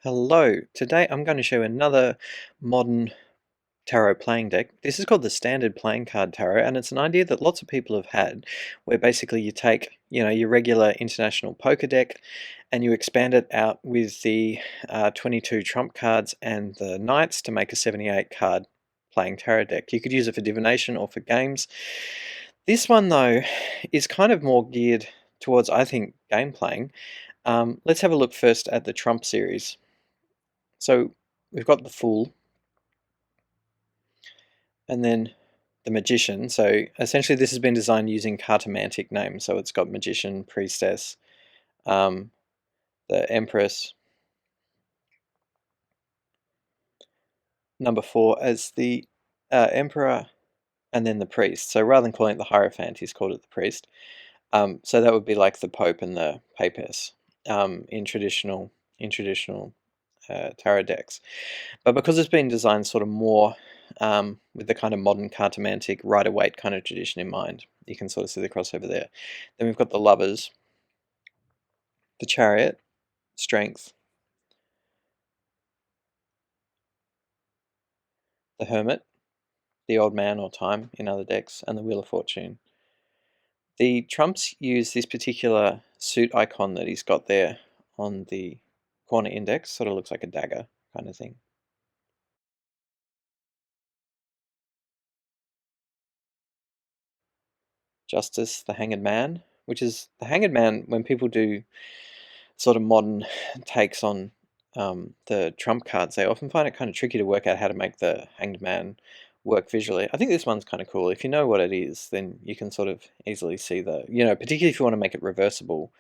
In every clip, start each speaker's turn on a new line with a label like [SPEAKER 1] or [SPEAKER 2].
[SPEAKER 1] Hello, today I'm going to show another modern tarot playing deck. This is called the Standard Playing Card Tarot, and it's an idea that lots of people have had, where basically you take, your regular international poker deck and you expand it out with the 22 trump cards and the knights to make a 78 card playing tarot deck. You could use it for divination or for games. This one, though, is kind of more geared towards, I think, game playing. Let's have a look first at the Trump series. So we've got the Fool, and then the Magician. So essentially this has been designed using cartomantic names. So it's got Magician, Priestess, the Empress, number 4 as the Emperor, and then the Priest. So rather than calling it the Hierophant, he's called it the Priest. So that would be like the Pope and the Papess in traditional tarot decks. But because it's been designed sort of more with the kind of modern cartomantic Rider-Waite kind of tradition in mind, you can sort of see the crossover there. Then we've got the Lovers, the Chariot, Strength, the Hermit, the Old Man or Time in other decks, and the Wheel of Fortune. The trumps use this particular suit icon that he's got there on the corner index, sort of looks like a dagger kind of thing. Justice, the Hanged Man, which is the Hanged Man when people do sort of modern takes on the trump cards, they often find it kind of tricky to work out how to make the Hanged Man work visually. I think this one's kind of cool. If you know what it is, then you can sort of easily see particularly if you want to make it reversible,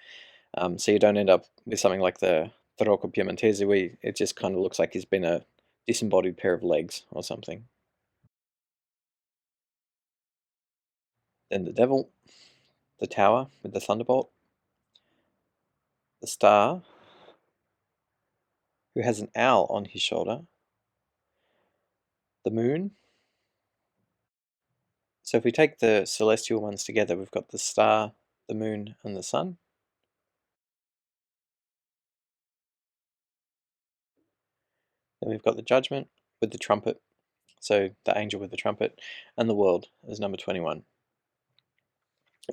[SPEAKER 1] so you don't end up with something like the Rocco Piemontese where it just kind of looks like he's been a disembodied pair of legs or something. Then the Devil, the Tower with the Thunderbolt, the Star, who has an owl on his shoulder, the Moon. So if we take the celestial ones together, we've got the Star, the Moon, and the Sun. Then we've got the Judgment with the Trumpet, so the Angel with the Trumpet, and the World as number 21.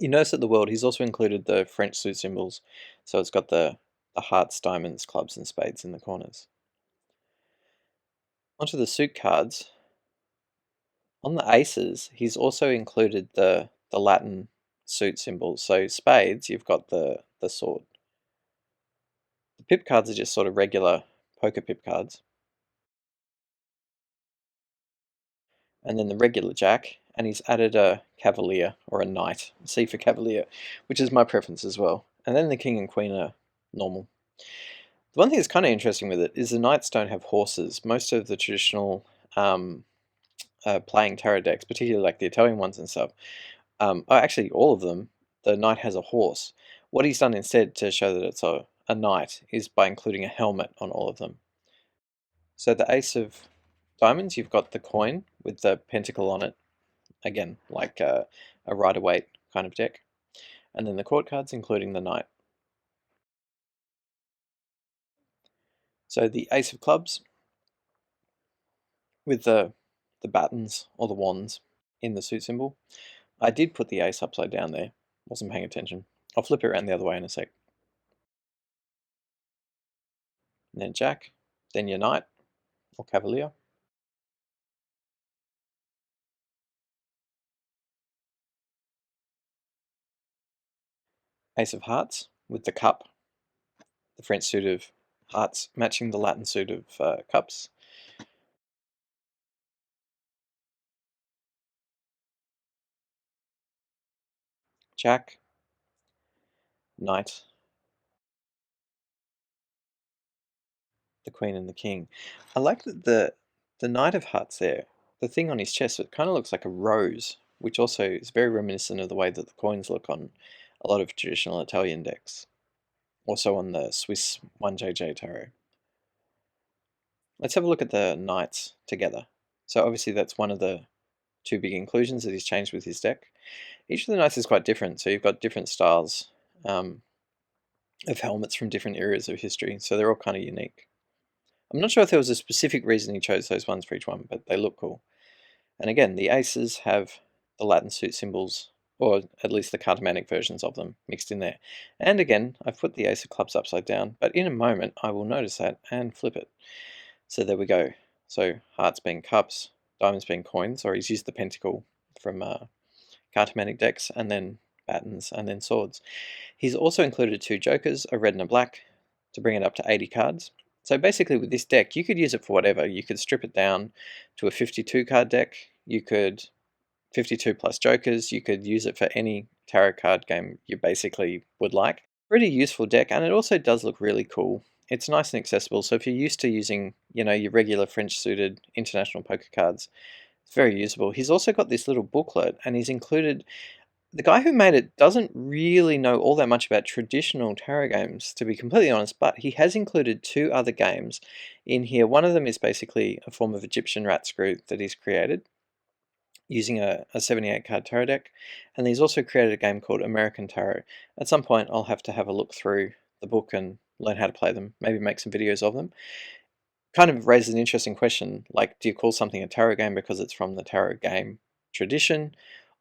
[SPEAKER 1] You notice that the World, he's also included the French suit symbols, so it's got the hearts, diamonds, clubs, and spades in the corners. Onto the suit cards. On the aces, he's also included the Latin suit symbols. So spades, you've got the sword. The pip cards are just sort of regular poker pip cards. And then the regular jack, and he's added a cavalier or a knight, C for cavalier, which is my preference as well. And then the king and queen are normal. The one thing that's kind of interesting with it is the knights don't have horses. Most of the traditional playing tarot decks, particularly like the Italian ones and stuff, actually all of them, the knight has a horse. What he's done instead to show that it's a knight is by including a helmet on all of them. So the ace of diamonds, you've got the coin with the pentacle on it, again like a Rider-Waite kind of deck, and then the court cards including the knight. So the ace of clubs with the battens or the wands in the suit symbol. I did put the ace upside down there, wasn't paying attention. I'll flip it around the other way in a sec. And then jack, then your knight or cavalier. Ace of hearts with the cup, the French suit of hearts matching the Latin suit of cups. Jack, knight, the queen and the king. I like that the knight of hearts there, the thing on his chest, it kind of looks like a rose, which also is very reminiscent of the way that the coins look on a lot of traditional Italian decks. Also on the Swiss 1JJ tarot. Let's have a look at the knights together. So obviously that's one of the two big inclusions that he's changed with his deck. Each of the knights is quite different, so you've got different styles of helmets from different eras of history, so they're all kind of unique. I'm not sure if there was a specific reason he chose those ones for each one, but they look cool. And again, the aces have the Latin suit symbols, or at least the cartomatic versions of them, mixed in there. And again, I've put the ace of clubs upside down, but in a moment I will notice that and flip it. So there we go. So hearts being cups, diamonds being coins, or he's used the pentacle from cartomatic decks, and then battens, and then swords. He's also included 2 jokers, a red and a black, to bring it up to 80 cards. So basically with this deck, you could use it for whatever. You could strip it down to a 52 card deck, you could 52 plus jokers, you could use it for any tarot card game you basically would like. Pretty useful deck, and it also does look really cool. It's nice and accessible, so if you're used to using, your regular French suited international poker cards, it's very usable. He's also got this little booklet, and he's included, the guy who made it doesn't really know all that much about traditional tarot games, to be completely honest, but he has included 2 other games in here. One of them is basically a form of Egyptian rat screw that he's created using a 78 card tarot deck, and he's also created a game called American Tarot. At some point I'll have to have a look through the book and learn how to play them, maybe make some videos of them. Kind of raises an interesting question, like, do you call something a tarot game because it's from the tarot game tradition,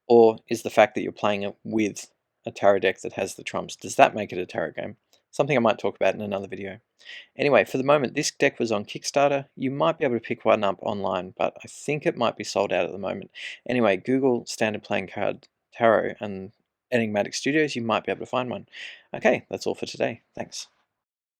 [SPEAKER 1] or is the fact that you're playing it with a tarot deck that has the trumps, does that make it a tarot game? Something I might talk about in another video. Anyway, for the moment, this deck was on Kickstarter. You might be able to pick one up online, but I think it might be sold out at the moment. Anyway, Google Standard Playing Card Tarot and Enigmatic Studios, you might be able to find one. Okay, that's all for today. Thanks.